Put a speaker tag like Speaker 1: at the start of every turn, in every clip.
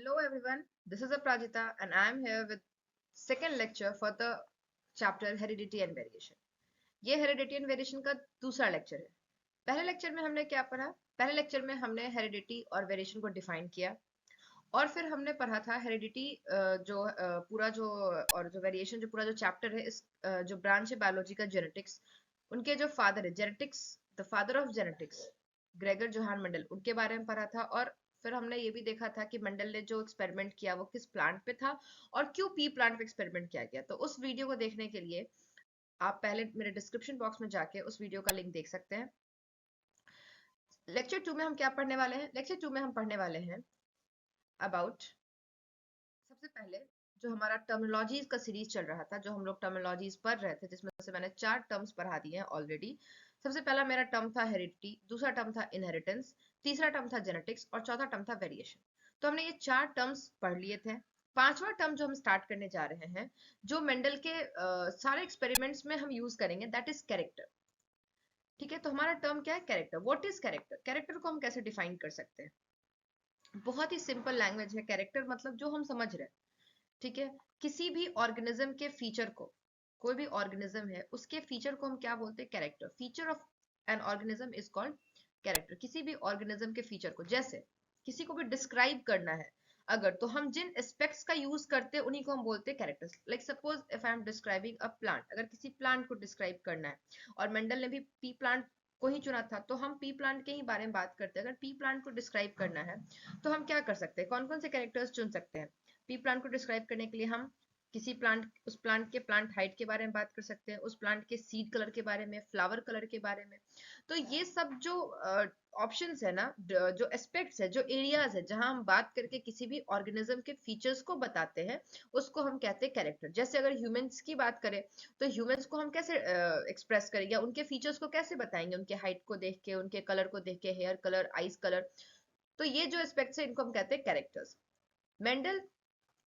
Speaker 1: Hello everyone, this is Aprajita and I am here with second lecture for the chapter Heredity and Variation. ये heredity and variation का दूसरा lecture है। पहले lecture में हमने क्या पढ़ा? पहले लेक्चर में हमने हेरिडिटी और वेरिएशन को डिफाइन किया और फिर हमने पढ़ा था हेरिडिटी जो पूरा जो और जो वेरिएशन जो पूरा जो चैप्टर है इस जो ब्रांच है बायोलॉजी का जेनेटिक्स, उनके जो फादर है genetics, the father of genetics Gregor Johann Mendel, उनके बारे में पढ़ा था। और फिर हमने ये भी देखा था कि मंडल ने जो एक्सपेरिमेंट किया वो किस प्लांट पे था और क्यों पी प्लांट पे एक्सपेरिमेंट किया गया। तो उस वीडियो को देखने के लिए आप पहले मेरे डिस्क्रिप्शन बॉक्स में जाके उस वीडियो का लिंक देख सकते हैं। लेक्चर 2 में हम क्या पढ़ने वाले हैं? लेक्चर 2 में हम पढ़ने वाले हैं अबाउट, सबसे पहले जो हमारा टर्मिनोलॉजीज का सीरीज चल रहा था, जो हम लोग टर्मिनोलॉजीज पढ़ रहे थे, जिसमें से मैंने 4 टर्म्स पढ़ा दिए हैं ऑलरेडी। सबसे पहला मेरा टर्म था हेरिडिटी, दूसरा टर्म था इनहेरिटेंस, तीसरा टर्म था जेनेटिक्स और चौथा टर्म था वेरिएशन। तो हमने ये 4 टर्म्स पढ़ लिए थे। पांचवा टर्म जो हम स्टार्ट करने जा रहे हैं, जो मेंडल के सारे एक्सपेरिमेंट्स में हम यूज करेंगे, दैट इज कैरेक्टर। ठीक है, तो हमारा टर्म क्या है? Character. What is character? Character को हम कैसे डिफाइन कर सकते हैं? बहुत ही सिंपल लैंग्वेज है। कैरेक्टर मतलब जो हम समझ रहे हैं, ठीक है, किसी भी ऑर्गेनिज्म के फीचर को, कोई भी ऑर्गेनिज्म है उसके फीचर को हम क्या बोलते हैं? Character. Feature of an organism is called character. किसी भी ऑर्गेनिज्म के फीचर को, जैसे किसी को भी डिस्क्राइब करना है अगर, तो हम जिन एस्पेक्ट्स का यूज करते हैं उन्हीं को हम बोलते हैं characters. Like suppose if I am describing a plant, अगर किसी प्लांट को डिस्क्राइब करना है और मेंडल ने भी पी प्लांट को ही चुना था, तो हम पी प्लांट के ही बारे में बात करते हैं। अगर पी प्लांट को डिस्क्राइब करना है तो हम क्या कर सकते हैं? कौन कौन से कैरेक्टर्स चुन सकते हैं? पी प्लांट को डिस्क्राइब करने के लिए हम किसी प्लांट, उस प्लांट के प्लांट हाइट के बारे में बात कर सकते हैं, उस प्लांट के सीड कलर के बारे में, फ्लावर कलर के बारे में। तो ये सब जो ऑप्शंस है ना, जो एस्पेक्ट्स है, जो एरियाज है जहां हम बात करके किसी भी ऑर्गेनिज्म के फीचर्स को बताते हैं, उसको हम कहते हैं कैरेक्टर। जैसे अगर ह्यूमंस की बात करें तो ह्यूमंस को हम कैसे एक्सप्रेस करेंगे, उनके फीचर्स को कैसे बताएंगे? उनके हाइट को देख के, उनके कलर को देख के, हेयर कलर, आईज कलर। तो ये जो एस्पेक्ट्स है इनको हम कहते हैं कैरेक्टर्स। मेंडल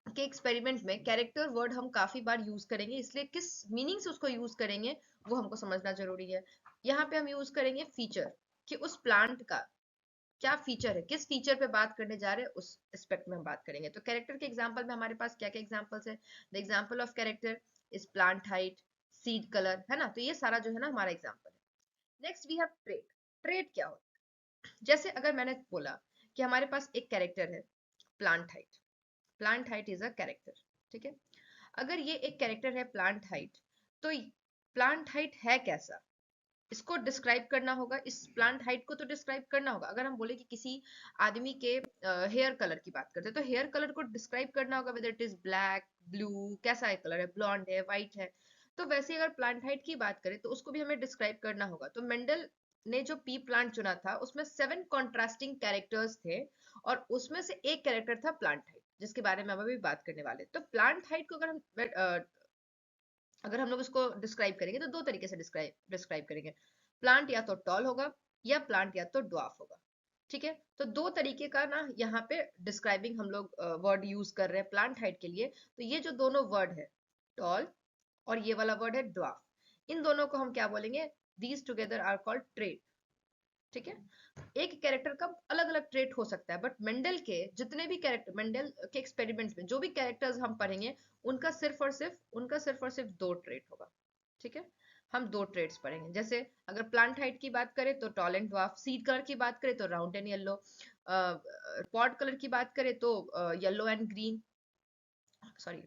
Speaker 1: के एक्सपेरिमेंट में कैरेक्टर वर्ड हम काफी बार यूज करेंगे, इसलिए किस मीनिंग से उसको यूज करेंगे वो हमको समझना जरूरी है। यहाँ पे हम यूज करेंगे फीचर, कि उस प्लांट का क्या फीचर है, किस फीचर पे बात करने जा रहे हैं, उस एस्पेक्ट में हम बात करेंगे। तो कैरेक्टर के एग्जांपल में हमारे पास क्या क्या एग्जांपल्स है? The example of character is plant height, seed colour, है ना। तो ये सारा जो है ना हमारा एग्जांपल है। Next we have trait. Trait क्या होता है? जैसे अगर मैंने बोला कि हमारे पास एक कैरेक्टर है plant height, plant height is a character, ठीक है। अगर ये एक कैरेक्टर है प्लांट हाइट, तो प्लांट हाइट है कैसा, इसको डिस्क्राइब करना होगा। इस प्लांट हाइट को तो डिस्क्राइब करना होगा। अगर हम बोले कि किसी आदमी के हेयर कलर की बात करते हैं, तो हेयर कलर को डिस्क्राइब करना होगा, whether it is black, blue, कैसा है कलर है, ब्लॉन्ड है, व्हाइट है। तो वैसे अगर प्लांट हाइट की बात करें तो उसको भी हमें डिस्क्राइब करना होगा। तो मेंडल ने जो पी प्लांट चुना था उसमें 7 कॉन्ट्रास्टिंग कैरेक्टर्स थे और उसमें से एक कैरेक्टर था प्लांट हाइट, जिसके बारे में हम अभी बात करने वाले। तो प्लांट हाइट को अगर हम लोग इसको डिस्क्राइब करेंगे तो दो तरीके से डिस्क्राइब करेंगे। प्लांट या तो टॉल होगा या प्लांट या तो ड्वार्फ होगा, ठीक है। तो दो तरीके का ना यहाँ पे डिस्क्राइबिंग हम लोग वर्ड यूज कर रहे हैं प्लांट हाइट के लिए। तो ये जो दोनों वर्ड है, टॉल और ये वाला वर्ड है ड्वार्फ, इन दोनों को हम क्या बोलेंगे? These together are called trait, ठीक है। एक कैरेक्टर का अलग अलग ट्रेट हो सकता है, बट मेंडल के जितने भी कैरेक्टर, मेंडल के एक्सपेरिमेंट्स में जो भी कैरेक्टर्स हम पढ़ेंगे, उनका सिर्फ और सिर्फ दो ट्रेट होगा, ठीक है। हम दो ट्रेट्स पढ़ेंगे। जैसे अगर प्लांट हाइट की बात करें तो tall and dwarf, seed colour की बात करें तो round and yellow, pod colour की बात करें तो yellow and green, sorry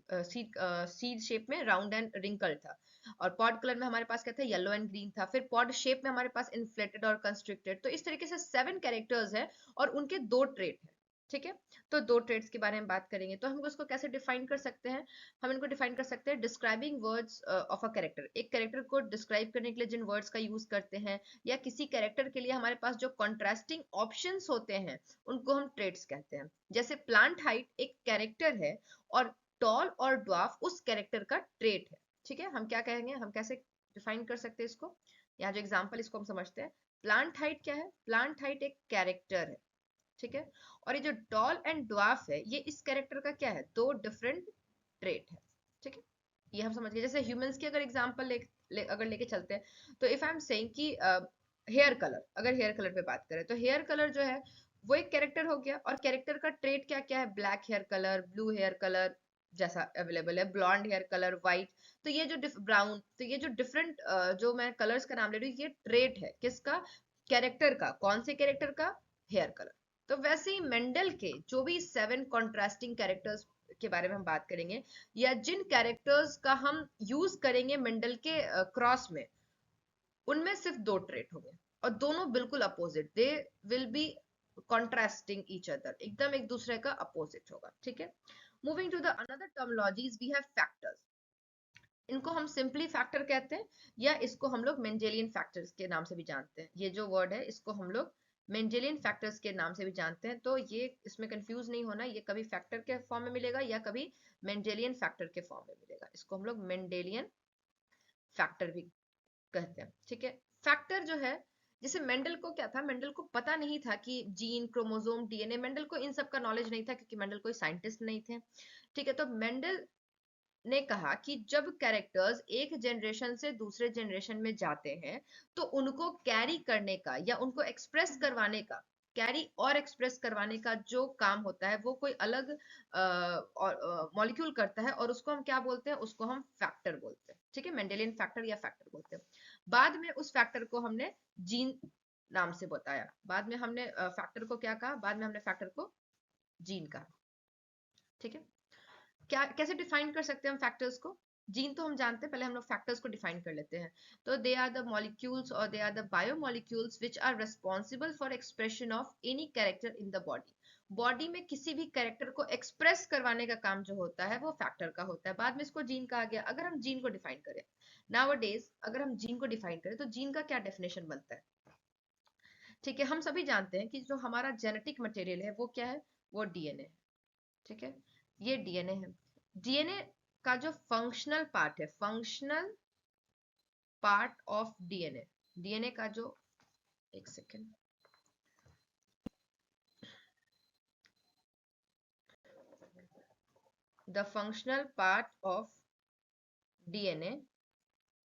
Speaker 1: seed shape में राउंड एंड रिंकल था। और पॉड कलर में हमारे पास क्या था? येलो एंड ग्रीन था। फिर पॉड शेप में हमारे पास इन्फ्लेटेड और कंस्ट्रिक्टेड। तो इस तरीके से 7 कैरेक्टर्स है और उनके दो ट्रेट है, ठीक है। तो दो ट्रेट्स के बारे में बात करेंगे। तो हम इसको कैसे डिफाइन कर सकते हैं? हम इनको डिफाइन कर सकते हैं describing words of a character. एक कैरेक्टर को डिस्क्राइब करने के लिए जिन वर्ड्स का यूज करते हैं, या किसी कैरेक्टर के लिए हमारे पास जो कॉन्ट्रास्टिंग ऑप्शंस होते हैं, उनको हम ट्रेट्स कहते हैं। जैसे प्लांट हाइट एक कैरेक्टर है और टॉल और ड्वार्फ उस कैरेक्टर का ट्रेट है, ठीक है। हम क्या कहेंगे, हम कैसे डिफाइन कर सकते हैं इसको? यहाँ जो एग्जांपल, इसको हम समझते हैं। प्लांट हाइट क्या है? प्लांट हाइट एक कैरेक्टर है, ठीक है। और ये जो टॉल एंड ड्वार्फ है, ये इस कैरेक्टर का क्या है? दो डिफरेंट ट्रेट है, ठीक है। ये हम समझ गए। जैसे ह्यूमंस की अगर एग्जांपल अगर लेके चलते हैं, तो इफ आई एम सेइंग कि हेयर कलर, अगर हेयर कलर पे बात करें तो हेयर कलर जो है वो एक कैरेक्टर हो गया, और कैरेक्टर का ट्रेट क्या क्या है, black hair colour, blue hair colour जैसा अवेलेबल है, ब्लॉन्ड हेयर कलर, व्हाइट। तो ये जो ब्राउन, तो ये जो डिफरेंट जो मैं कलर्स का नाम ले रही हूँ, ये ट्रेट है किसका, कैरेक्टर का। कौन से कैरेक्टर का, हेयर कलर। तो वैसे ही मेंडल के जो भी 7 कॉन्ट्रास्टिंग कैरेक्टर्स के बारे में हम बात करेंगे, या जिन कैरेक्टर्स का हम यूज करेंगे मेंडल के क्रॉस में, उनमें सिर्फ 2 ट्रेट होंगे, और दोनों बिल्कुल opposite, they will be contrasting each other, एकदम एक दूसरे का अपोजिट होगा, ठीक है। Moving to the another terminologies, we have factors. इनको हम सिंपली फैक्टर कहते हैं, या इसको हम लोग मेंडेलियन फैक्टर्स के नाम से भी जानते हैं। ये जो वर्ड है इसको हम लोग मेंडेलियन फैक्टर्स के नाम से भी जानते हैं। तो ये इसमें कंफ्यूज नहीं होना, ये कभी फैक्टर के फॉर्म में मिलेगा या कभी मेंडेलियन फैक्टर के फॉर्म में मिलेगा। इसको हम लोग मेंडेलियन फैक्टर भी कहते हैं, ठीक है। फैक्टर जो है, जैसे मेंडल को क्या था, मेंडल को पता नहीं था कि जीन, क्रोमोसोम, डीएनए, मेंडल को इन सब का नॉलेज नहीं था, क्योंकि मेंडल कोई साइंटिस्ट नहीं थे, ठीक है। तो मेंडल ने कहा कि जब कैरेक्टर्स एक जनरेशन से दूसरे जनरेशन में जाते हैं, तो उनको कैरी करने का या उनको एक्सप्रेस करवाने का, कैरी और एक्सप्रेस करवाने का जो काम होता है, वो कोई अलग मॉलिक्यूल करता है, और उसको हम क्या बोलते हैं, उसको हम फैक्टर बोलते हैं, ठीक है। मेंडेलियन फैक्टर या फैक्टर बोलते हैं। बाद में उस फैक्टर को हमने जीन नाम से बताया। बाद में हमने फैक्टर को क्या कहा, बाद में हमने फैक्टर को जीन कहा, ठीक है। क्या कैसे डिफाइन कर सकते हैं हम फैक्टर्स को, जीन तो हम जानते हैं, पहले हम लोग फैक्टर्स को डिफाइन कर लेते हैं। तो दे आर द मॉलिक्यूल्स और they are the biomolecules which are responsible for expression of any character in the body. Body में किसी भी कैरेक्टर को एक्सप्रेस करवाने का काम जो होता है वो फैक्टर का होता है। बाद में इसको जीन कहा गया। अगर हम जीन को डिफाइन करें नाउअडेज, अगर हम जीन को डिफाइन करें तो जीन का क्या डेफिनेशन बनता है, ठीक है। हम सभी जानते हैं कि जो हमारा जेनेटिक मटेरियल है वो क्या है, वो डीएनए है, ठीक है। ये डीएनए है। डीएनए का जो फंक्शनल पार्ट है, functional part of DNA, DNA का जो, एक second, the functional part of DNA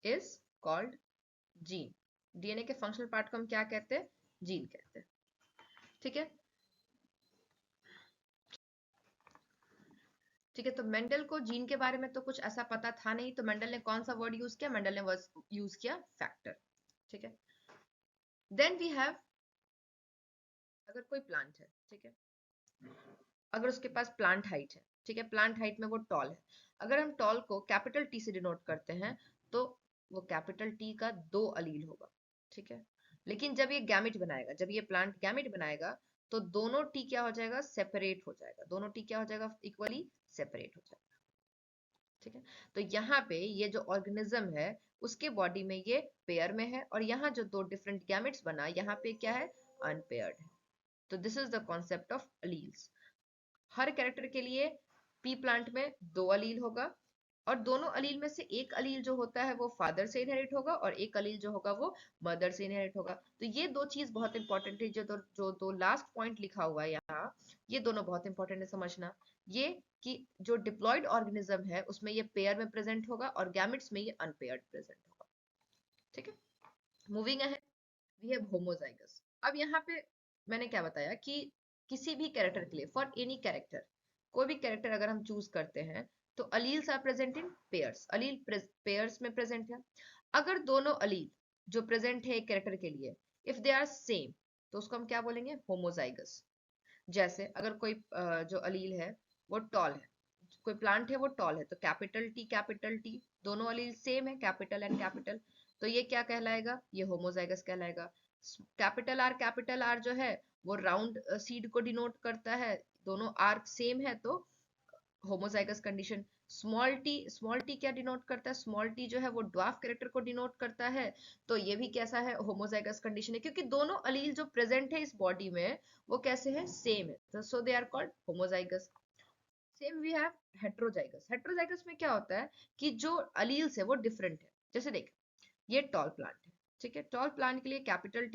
Speaker 1: is called gene. DNA के फंक्शनल पार्ट को हम क्या कहते हैं, जीन कहते हैं, ठीक है। ठीक है, तो मेंडल को जीन के बारे में तो कुछ ऐसा पता था नहीं, तो मेंडल ने कौन सा वर्ड यूज किया, मेंडल ने यूज किया फैक्टर, ठीक है। देन वी हैव, अगर कोई प्लांट है, ठीक है, अगर उसके पास प्लांट हाइट है, ठीक है, प्लांट हाइट में वो टॉल है। अगर हम टॉल को कैपिटल टी से डिनोट करते हैं, तो वो कैपिटल टी का 2 अलील होगा, ठीक है। लेकिन जब ये गैमेट बनाएगा, जब ये प्लांट गैमेट बनाएगा, तो दोनों टी क्या हो जाएगा, सेपरेट हो जाएगा, दोनों टी क्या हो जाएगा, इक्वली सेपरेट हो जाएगा, ठीक है। तो यहाँ पे ये जो ऑर्गेनिज्म है उसके बॉडी में ये पेयर में है, और यहाँ जो 2 डिफरेंट गैमेट्स बना, यहाँ पे क्या है, अनपेयर्ड है। तो this is the concept of alleles. Her character के लिए पी प्लांट में 2 अलील होगा, और दोनों अलील में से एक अलील जो होता है वो फादर से इनहेरिट होगा, और एक अलील जो होगा वो मदर से इनहेरिट होगा। तो ये 2 चीज बहुत इंपॉर्टेंट है, जो दो लास्ट पॉइंट लिखा हुआ है यहाँ, ये दोनों बहुत इंपॉर्टेंट है समझना। ये कि जो डिप्लॉयड ऑर्गेनिज्म है उसमें ये पेयर में प्रेजेंट होगा, और गैमेट्स में ये अनपेयर्ड प्रेजेंट होगा, ठीक है। Moving ahead, we have homozygous. अब यहाँ पे मैंने क्या बताया कि किसी भी कैरेक्टर के लिए, फॉर एनी कैरेक्टर, कोई भी कैरेक्टर अगर हम चूज करते हैं, तो alleles are present in pairs, allele pairs में प्रेजेंट है। अगर दोनों अलील जो प्रेजेंट है एक कैरेक्टर के लिए, इफ दे आर सेम, तो उसको हम क्या बोलेंगे, होमोजाइगस। जैसे अगर कोई जो अलील है वो टॉल है, कोई प्लांट है वो टॉल है, तो कैपिटल टी, दोनों अलील सेम है, कैपिटल एंड कैपिटल, तो ये क्या कहलाएगा, ये होमोजाइगस कहलाएगा। कैपिटल आर जो है वो राउंड सीड को डिनोट करता है, दोनों आर सेम है तो होमोजाइगस कंडीशन। स्मॉल टी क्या डिनोट करता है, स्मॉल टी जो है वो ड्वार्फ कैरेक्टर को डिनोट करता है, तो ये भी कैसा है, होमोजाइगस कंडीशन है, क्योंकि दोनों अलील जो प्रेजेंट है इस बॉडी में वो कैसे है, सेम है, so they are called homozygous. Same we have heterozygous. Heterozygous में क्या होता है कि जो अलील्स है वो डिफरेंट है। जैसे देख, ये टॉल प्लांट है, ठीक है, टॉल प्लांट के लिए कैपिटल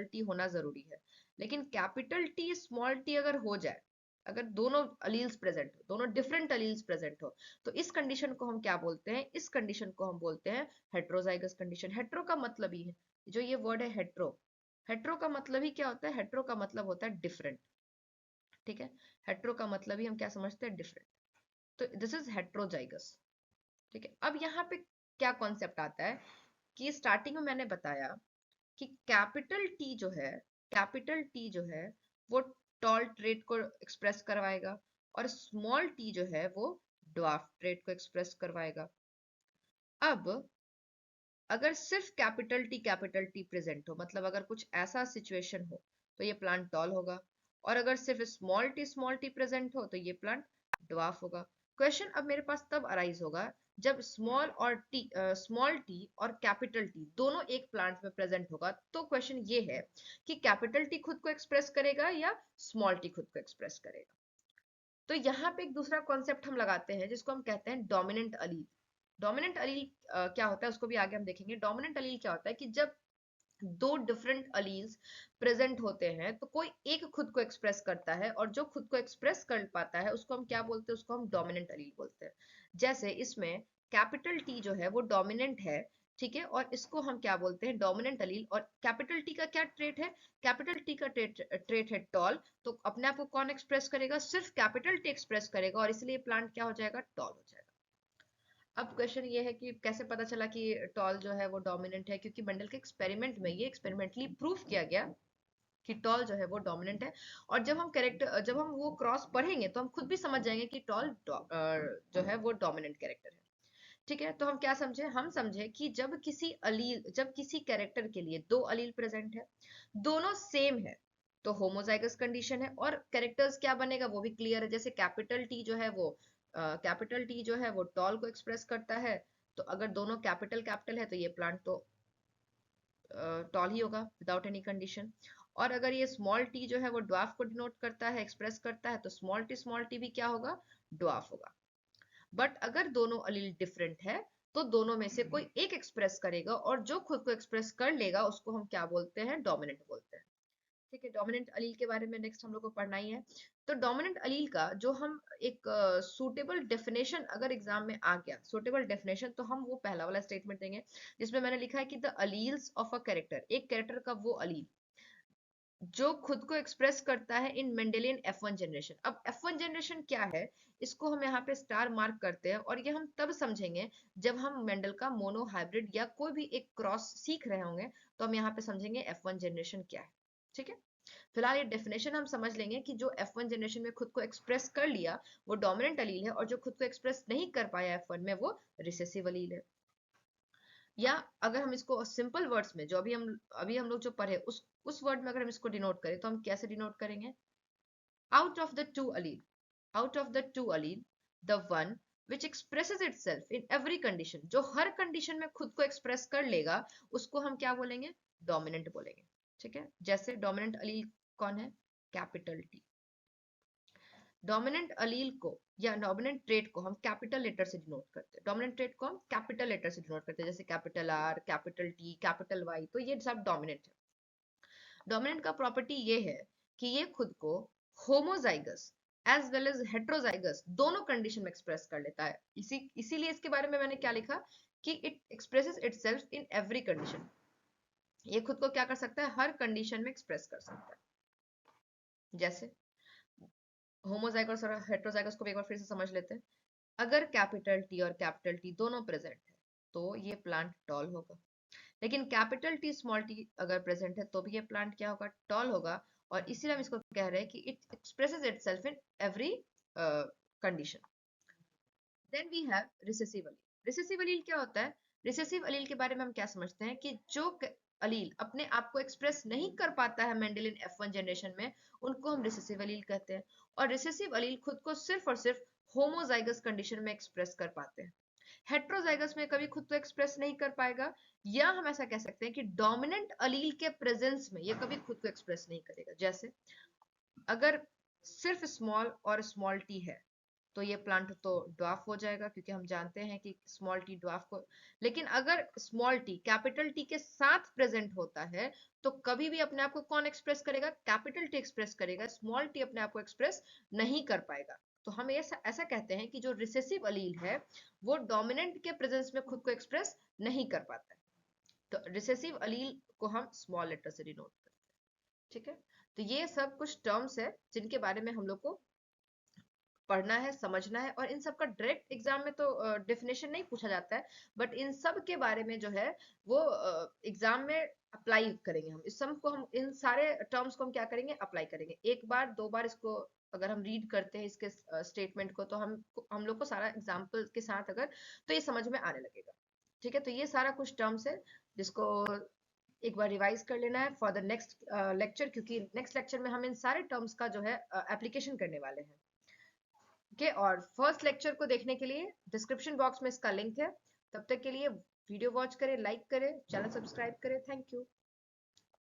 Speaker 1: टी होना जरूरी है, लेकिन कैपिटल टी स्मॉल टी अगर हो जाए, अगर दोनों अलील्स प्रेजेंट हो, दोनों डिफरेंट अलील्स प्रेजेंट हो, तो इस कंडीशन को हम क्या बोलते हैं, इस कंडीशन को हम बोलते हैं हेट्रोजाइगस कंडीशन। हेट्रो का मतलब ही है, जो ये वर्ड है हेट्रो, हेट्रो का मतलब ही क्या होता है? हेट्रो का मतलब होता है डिफरेंट, ठीक है। हेट्रो का मतलब ही हम क्या समझते हैं? डिफरेंट। तो दिस इज हेट्रोजाइगस, ठीक है। अब यहाँ पे क्या कॉन्सेप्ट आता है कि स्टार्टिंग में मैंने बताया कि कैपिटल टी जो है वो टॉल ट्रेट को एक्सप्रेस करवाएगा, और स्मॉल टी जो है वो ड्वार्फ ट्रेट को एक्सप्रेस करवाएगा। अब अगर सिर्फ कैपिटल टी प्रेजेंट हो, मतलब अगर कुछ ऐसा सिचुएशन हो, तो ये प्लांट टॉल होगा। और अगर सिर्फ स्मॉल टी प्रेजेंट हो तो ये प्लांट ड्वार्फ होगा। क्वेश्चन अब मेरे पास तब अराइज होगा जब स्मॉल टी और कैपिटल टी दोनों एक प्लांट में प्रेजेंट होगा। तो क्वेश्चन ये है कि कैपिटल टी खुद को एक्सप्रेस करेगा या स्मॉल टी खुद को एक्सप्रेस करेगा। तो यहाँ पे एक दूसरा कॉन्सेप्ट हम लगाते हैं जिसको हम कहते हैं डोमिनेंट अलील। डोमिनेंट अलील क्या होता है उसको भी आगे हम देखेंगे। डोमिनेंट अलील क्या होता है कि जब दो डिफरेंट अलील्स प्रेजेंट होते हैं तो कोई एक खुद को एक्सप्रेस करता है, और जो खुद को एक्सप्रेस कर पाता है उसको हम क्या बोलते हैं? उसको हम डोमिनेंट अलील बोलते हैं। जैसे इसमें कैपिटल टी जो है वो डोमिनेंट है, ठीक है, और इसको हम क्या बोलते हैं? डोमिनेंट अलील। और कैपिटल टी का क्या ट्रेट है? कैपिटल टी का ट्रेट है टॉल। तो अपने आप को कौन एक्सप्रेस करेगा? सिर्फ कैपिटल टी एक्सप्रेस करेगा, और इसलिए प्लांट क्या हो जाएगा? टॉल हो जाएगा। अब क्वेश्चन ये है कि कैसे पता चला कि टॉल जो है वो डोमिनेंट है? क्योंकि मेंडल के एक्सपेरिमेंट में ये एक्सपेरिमेंटली प्रूफ किया गया कि टॉल जो है वो डोमिनेंट है। और जब हम वो क्रॉस पढ़ेंगे तो हम खुद भी समझ जाएंगे कि टॉल जो है वो डोमिनेंट कैरेक्टर है, ठीक है। तो हम क्या समझे? हम समझे कि जब किसी कैरेक्टर के लिए दो अलील प्रेजेंट है, दोनों सेम है, तो होमोजाइगस कंडीशन है। और कैरेक्टर्स क्या बनेगा वो भी क्लियर है। जैसे कैपिटल टी जो है वो टॉल को एक्सप्रेस करता है। तो अगर दोनों कैपिटल कैपिटल है तो ये प्लांट तो टॉल ही होगा विदाउट एनी कंडीशन। और अगर ये स्मॉल टी जो है वो ड्वार्फ को डिनोट करता है, एक्सप्रेस करता है, तो स्मॉल टी भी क्या होगा? ड्वार्फ होगा। बट अगर दोनों अलील डिफरेंट है तो दोनों में से कोई एक एक्सप्रेस करेगा, और जो खुद को एक्सप्रेस कर लेगा उसको हम क्या बोलते हैं? डोमिनेंट बोलते हैं, ठीक है। डोमिनेंट अलील के बारे में नेक्स्ट हम लोग को पढ़ना ही है। तो डोमिनेंट अलील का जो हम एक सूटेबल डेफिनेशन अगर एग्जाम में आ गया, सूटेबल डेफिनेशन, तो हम वो पहला वाला स्टेटमेंट देंगे जिसमें मैंने लिखा है कि the alleles of a character, एक कैरेक्टर का वो अलील जो खुद को एक्सप्रेस करता है इन मेंडेलियन F1 जनरेशन। अब F1 जनरेशन क्या है? इसको हम यहाँ पे स्टार मार्क करते हैं, और ये हम तब समझेंगे जब हम मेंडल का मोनो हाइब्रिड या कोई भी एक क्रॉस सीख रहे होंगे, तो हम यहाँ पे समझेंगे F1 जनरेशन क्या है, ठीक है। फिलहाल ये डेफिनेशन हम समझ लेंगे कि जो F1 जनरेशन में खुद को एक्सप्रेस कर लिया वो डोमिनेंट अलील है, और जो खुद को एक्सप्रेस नहीं कर पाया F1 में वो रिसेसिव अलील है। या अगर हम इसको सिंपल वर्ड्स में जो अभी हम लोग जो पढ़े उस वर्ड में अगर हम इसको डिनोट करें तो हम कैसे डिनोट करेंगे? Out of the two allele, out of the two allele the one which expresses itself in every condition, जो हर कंडीशन में खुद को एक्सप्रेस कर लेगा उसको हम क्या बोलेंगे? डोमिनेंट बोलेंगे, ठीक है। जैसे डोमिनेंट अलील कौन है? Capital T. डोमिनेंट अलील को या डोमिनेंट ट्रेट को हम कैपिटल लेटर से डिनोट करते हैं। डोमिनेंट ट्रेट को हम कैपिटल लेटर से डिनोट करते हैं, जैसे capital R, capital T, capital Y, तो ये सब डोमिनेंट है। डोमिनेंट का प्रॉपर्टी ये है कि ये खुद को homozygous as well as heterozygous दोनों कंडीशन में एक्सप्रेस कर लेता है। इसीलिए इसके बारे में मैंने क्या लिखा कि it expresses itself in every condition. ये खुद को क्या कर सकता है? हर कंडीशन में एक्सप्रेस कर सकता है। जैसे होमोजाइगस और हेट्रोजाइगस को भी एक बार फिर से समझ लेते हैं। अगर कैपिटल टी और कैपिटल टी दोनों प्रेजेंट है तो ये प्लांट टॉल होगा। लेकिन कैपिटल टी स्मॉल टी अगर प्रेजेंट है तो भी ये प्लांट क्या होगा? टॉल होगा। और इसीलिए हम इसको कह रहे हैं कि it expresses itself in every condition. Then we have recessive allele. Recessive allele क्या होता है? रिसेसिव अलील के बारे में हम क्या समझते हैं कि जो अलील अपने आप को एक्सप्रेस नहीं कर पाता है मेंडेलियन F1 जनरेशन में, उनको हम रिसेसिव अलील कहते हैं। और रिसेसिव अलील खुद को सिर्फ और सिर्फ होमोजाइगस कंडीशन में एक्सप्रेस कर पाते हैं। हेट्रोजाइगस में कभी खुद को एक्सप्रेस नहीं कर पाएगा, या हम ऐसा कह सकते हैं कि डोमिनेंट अलील के प्रेजेंस में ये कभी खुद को एक्सप्रेस नहीं करेगा। जैसे अगर सिर्फ स्मॉल और स्मॉल टी है तो ये प्लांट तो ड्वार्फ हो जाएगा, क्योंकि हम जानते हैं कि स्मॉल टी ड्वार्फ को। लेकिन अगर स्मॉल टी कैपिटल टी के साथ प्रेजेंट होता है तो कभी भी अपने आप को कौन एक्सप्रेस करेगा? कैपिटल टी एक्सप्रेस करेगा, स्मॉल टी अपने आप को एक्सप्रेस नहीं कर पाएगा। तो हम ऐसा कहते हैं कि जो रिसेसिव अलील है वो डोमिनेंट के प्रेजेंस में खुद को एक्सप्रेस नहीं कर पाता है। तो रिसेसिव अलील को हम स्मॉल लेटर से डिनोट करते हैं। ठीक है, तो ये सब कुछ टर्म्स है जिनके बारे में हम लोग को पढ़ना है, समझना है, और इन सब का डायरेक्ट एग्जाम में तो डेफिनेशन नहीं पूछा जाता है, बट इन सब के बारे में जो है वो एग्जाम में अप्लाई करेंगे। हम इस सब को, हम इन सारे टर्म्स को हम क्या करेंगे, अप्लाई करेंगे। एक बार दो बार इसको अगर हम रीड करते हैं इसके स्टेटमेंट को, तो हम लोग को सारा एग्जाम्पल के साथ अगर, तो ये समझ में आने लगेगा। ठीक है, तो ये सारा कुछ टर्म्स है जिसको एक बार रिवाइज कर लेना है फॉर द नेक्स्ट लेक्चर, क्योंकि नेक्स्ट लेक्चर में हम इन सारे टर्म्स का जो है एप्लीकेशन करने वाले हैं। ओके, और फर्स्ट लेक्चर को देखने के लिए डिस्क्रिप्शन बॉक्स में इसका लिंक है। तब तक के लिए वीडियो वॉच करें, लाइक करें, चैनल सब्सक्राइब करें। Thank you.